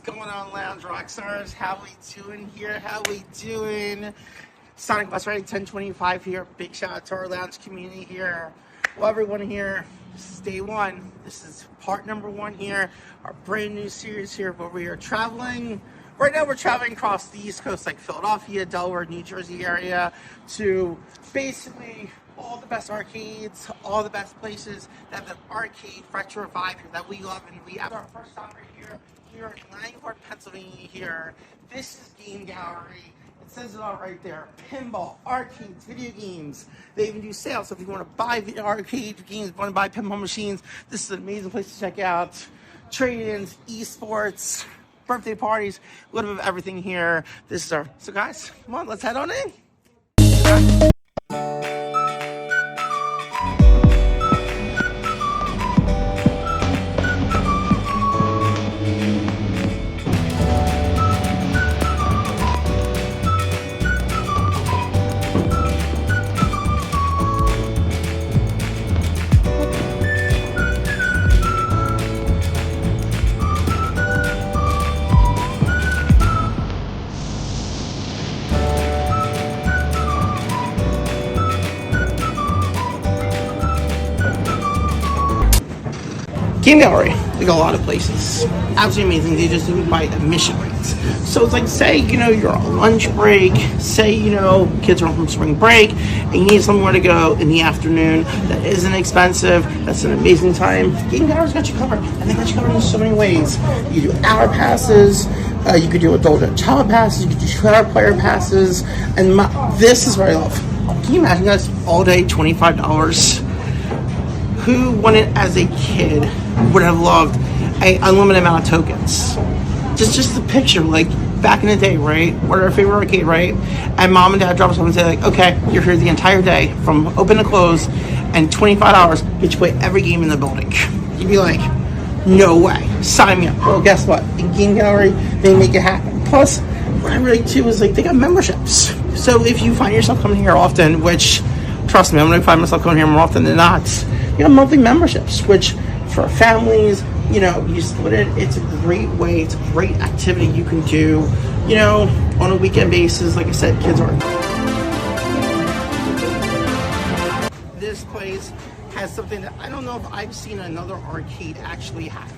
What's going on, Lounge Rockstars? How we doing here? How we doing? Sonic Bus Ride 1025 here. Big shout out to our lounge community here. Well, everyone here, this is day one. This is part number one here. Our brand new series here where we are traveling. Right now we're traveling across the East Coast, like Philadelphia, Delaware, New Jersey area, to basically all the best arcades, all the best places that have an arcade retro vibe here that we love. And we have our first stop right here in Langhorne, Pennsylvania here. This is Game Gallery. It says it all right there. Pinball, arcades, video games. They even do sales. So if you want to buy the arcade games, want to buy pinball machines, this is an amazing place to check out. Trade-ins, esports, birthday parties, a little bit of everything here. This is our, so guys, come on, let's head on in. Game Gallery, they go a lot of places. Absolutely amazing. They just do it by admission rates. So it's like, say, you're on lunch break, say, kids are home from spring break, and you need somewhere to go in the afternoon that isn't expensive, that's an amazing time. Game Gallery's got you covered, and they got you covered in so many ways. You do hour passes, you could do adult and child passes, you could do 2-hour player passes, and this is what I love. Can you imagine, guys, all day, $25? Who wanted as a kid would have loved an unlimited amount of tokens? Just the picture, like back in the day, right? What our favorite arcade, right? And mom and dad drop us off and say, like, okay, you're here the entire day from open to close, and $25 get you play every game in the building. You'd be like, no way, sign me up. Well, guess what? In Game Gallery, they make it happen. Plus, what I really too is like they got memberships. So if you find yourself coming here often, which trust me, I'm gonna find myself coming here more often than not. You have monthly memberships, which for families, you split it. It's a great way. It's a great activity you can do, on a weekend basis. Like I said, kids are. This place has something that I don't know if I've seen another arcade actually have.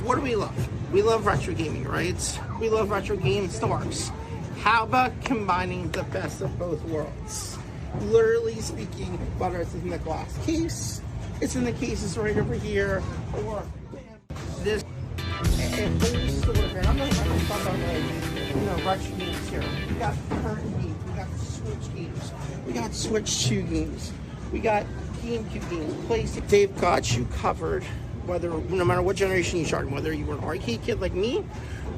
What do we love? We love retro gaming, right? We love retro game stores. How about combining the best of both worlds? Literally speaking, whether it's in the glass case, it's in the cases right over here, or this whole store here. I'm not talking about retro games here. We got current games, we got Switch games, we got Switch 2 games, we got GameCube games, PlayStation. They've got you covered, no matter what generation you start, whether you were an arcade kid like me,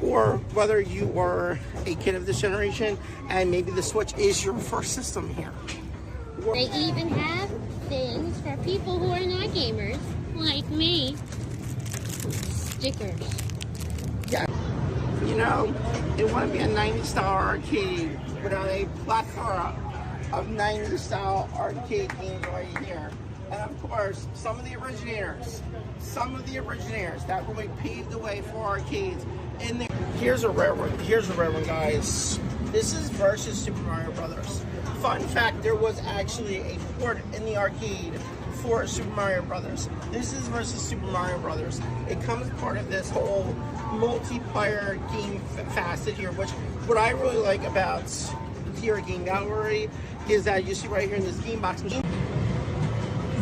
or whether you are a kid of this generation and maybe the Switch is your first system here. They even have things for people who are not gamers, like me. Stickers. Yeah. It wouldn't be a 90s style arcade without a plethora of 90s style arcade games right here. And of course, some of the originators that really paved the way for arcades. Here's a rare one, guys. This is versus Super Mario Brothers. Fun fact, there was actually a port in the arcade for Super Mario Brothers. This is versus Super Mario Brothers. It comes part of this whole multiplayer game facet here, which what I really like about here at Game Gallery is that you see right here in this game box machine,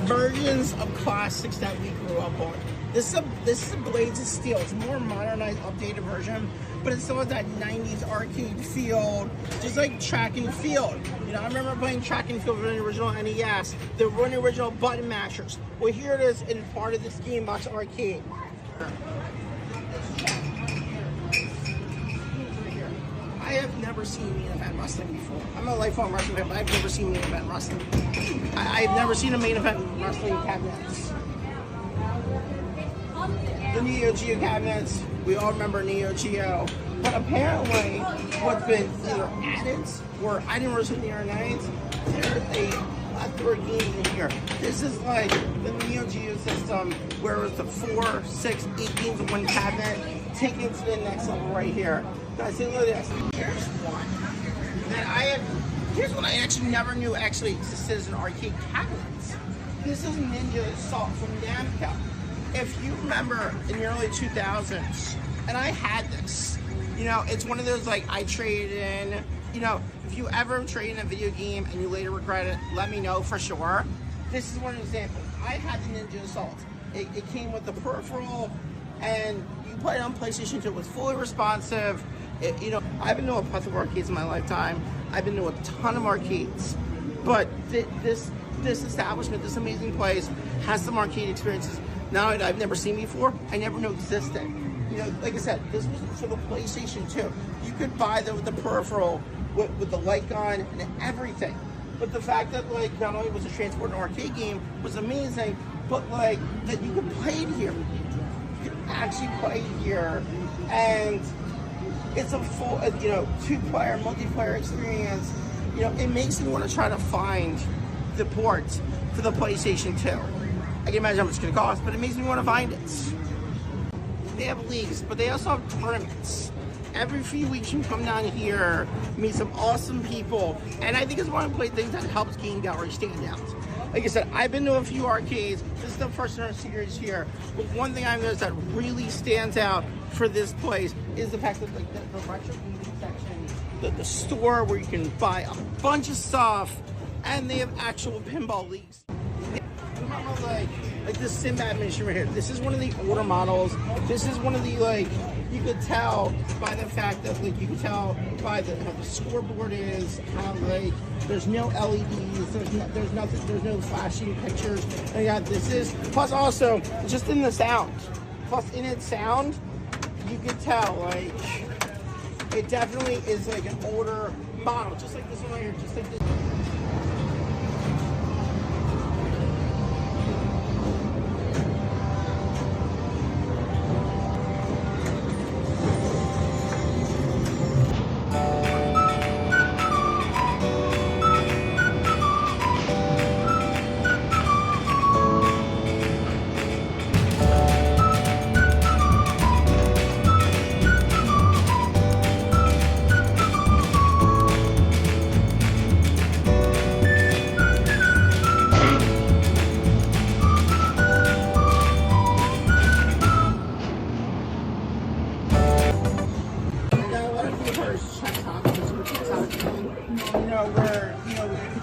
versions of classics that we grew up on. This is a Blades of Steel. It's a more modernized, updated version, but it still has that 90s arcade feel, just like Track and Field. I remember playing Track and Field with the original NES. They were the original button mashers. Well, here it is in part of this game box arcade. I have never seen main event wrestling before. I'm a lifelong wrestling fan, but I've never seen main event wrestling. I've never seen a main event wrestling cabinets. The Neo Geo cabinets, we all remember Neo Geo. But apparently, what's been either added or I didn't see the other nights, there's a plethora of games in here. This is like the Neo Geo system where it's the 4, 6, 8 games in one cabinet. take it to the next level right here. Guys, look at this. Here's one that here's one I actually never knew actually existed as an arcade cabinet. This is Ninja Assault from Namco. If you remember in the early 2000s, and I had this, you know, it's one of those like I traded in, you know, if you ever trade in a video game and you later regret it, let me know for sure. This is one example. I had the Ninja Assault. It came with the peripheral, and you play it on PlayStation 2. It was fully responsive. You know, I've been to a plethora of arcades in my lifetime. I've been to a ton of arcades, but this establishment, this amazing place, has some arcade experiences. Now I've never seen before. I never knew existed. You know, like I said, this was for the PlayStation 2. You could buy them with the peripheral, with the light gun and everything. But the fact that like not only was it transported an arcade game was amazing, but like that you could play it here. You could actually play it here, and it's a full, you know, 2-player multiplayer experience. You know, it makes me want to try to find the port for the PlayStation 2. I can imagine how much it's going to cost, but it makes me want to find it. They have leagues, but they also have tournaments. Every few weeks you come down here, meet some awesome people, and I think it's one of the things that helps Game Gallery stand out. Like I said, I've been to a few arcades. This is the first in our series here, but one thing I've noticed that really stands out for this place is the fact that like the retro gaming section, the store where you can buy a bunch of stuff, and they have actual pinball leagues. Like this Sinbad machine right here. This is one of the older models. This is one of the like, you could tell by the fact that like you could tell by how the scoreboard is, how like there's no LEDs, there's nothing, there's no flashing pictures. And yeah, this is plus also just in the sound. Plus in its sound, you could tell like it definitely is like an older model, just like this one right here, just like this.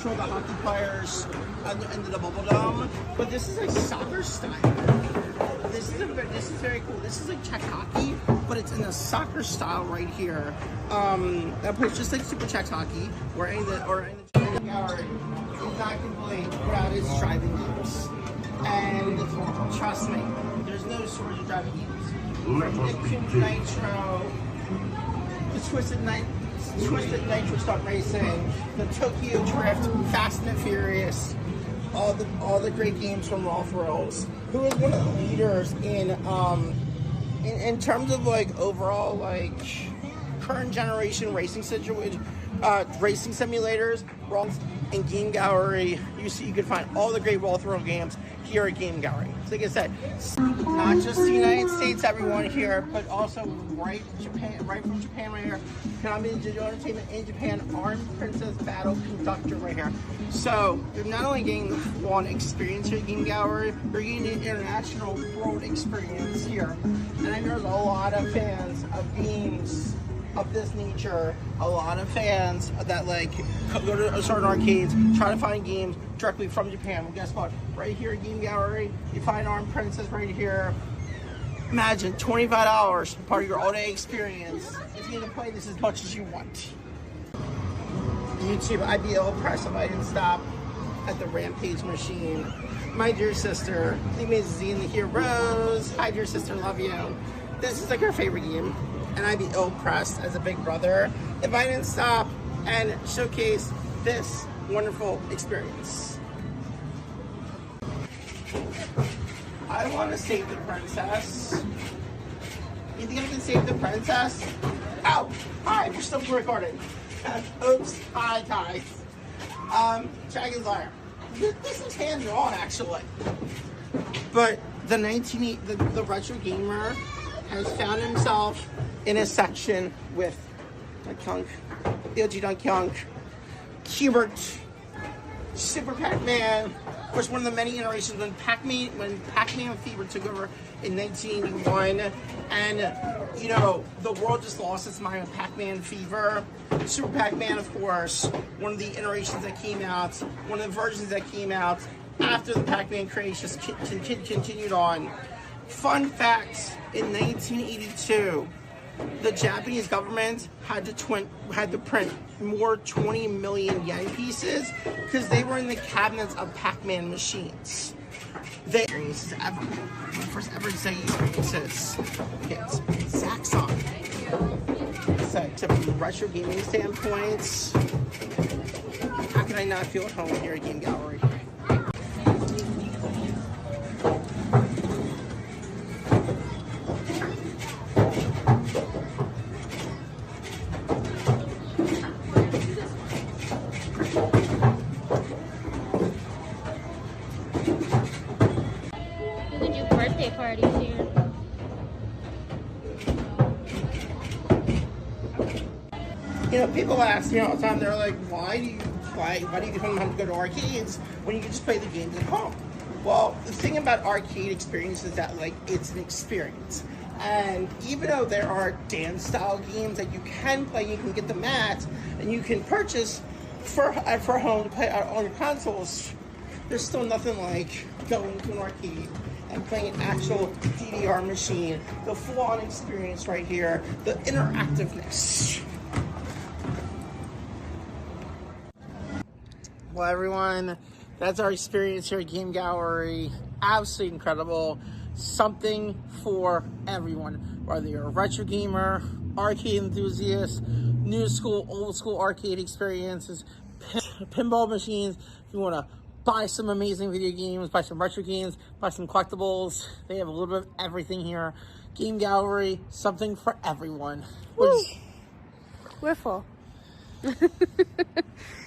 The hockey players into the bubble dome, but this is like soccer style. This is very cool. This is like Czech hockey, but it's in a soccer style right here. That plays just like Super Czech hockey, or any Czech gallery is not complete without its driving games. And trust me, there's no shortage of driving games. From Nitro, the Twisted Nitro Stunt Racing, the Tokyo Drift, Fast and the Furious, all the great games from Raw Thrills, who is one of the leaders in terms of like overall like current generation racing racing simulators. Raw and Game Gallery, you can find all the great Raw Thrill games here at Game Gallery. So like I said, not just the United States, everyone here, but also right from Japan right here. Konami Digital Entertainment in Japan, Armed Princess Battle Conductor right here. So you're not only getting the full-on experience here at Game Gallery, you're getting an international world experience here. And I know there's a lot of fans of games of this nature, a lot of fans that like go to certain arcades, try to find games directly from Japan. Well, guess what? Right here at Game Gallery, you find Armed Princess right here. Imagine $25, part of your all-day experience. If you can play this as much as you want. YouTube, I'd be ill-impressed if I didn't stop at the Rampage Machine. My dear sister, name is Z and the Heroes. Hi, dear sister, love you. This is like her favorite game, and I'd be ill-impressed as a big brother if I didn't stop and showcase this wonderful experience. I want to save the princess. You think I can save the princess? Oh, hi, we're still recording. Oops, hi guys. Dragon's Lair. This is hand-drawn actually. But the retro gamer has found himself in a section with Donkey Kong, the OG Donkey Kong, Hubert, Super Pac-Man. Of course, one of the many iterations when Pac-Man fever took over in 1981, and you know the world just lost its mind with Pac-Man fever. Super Pac-Man, of course, one of the iterations that came out, one of the versions that came out after the Pac-Man craze just continued on. Fun fact: in 1982, the Japanese government had to print more 20 million yen pieces because they were in the cabinets of Pac-Man machines. They experiences ever, my first ever Sega experiences. Hits Saxon. So, from a retro gaming standpoint, how can I not feel at home here at Game Gallery? You can do birthday parties here. You know, people ask me all the time, they're like, why do you have to go to arcades when you can just play the games at home? Well, the thing about arcade experience is that, like, it's an experience. And even though there are dance-style games that you can play, you can get the mats, and you can purchase for home to play on your consoles, there's still nothing like going to an arcade and playing an actual DDR machine, the full-on experience right here, the interactiveness. Well, everyone, that's our experience here at Game Gallery. Absolutely incredible. Something for everyone, whether you're a retro gamer, arcade enthusiast, new school, old school arcade experiences, pinball machines. If you want to buy some amazing video games, buy some retro games, buy some collectibles, they have a little bit of everything here. Game Gallery, something for everyone. We're full.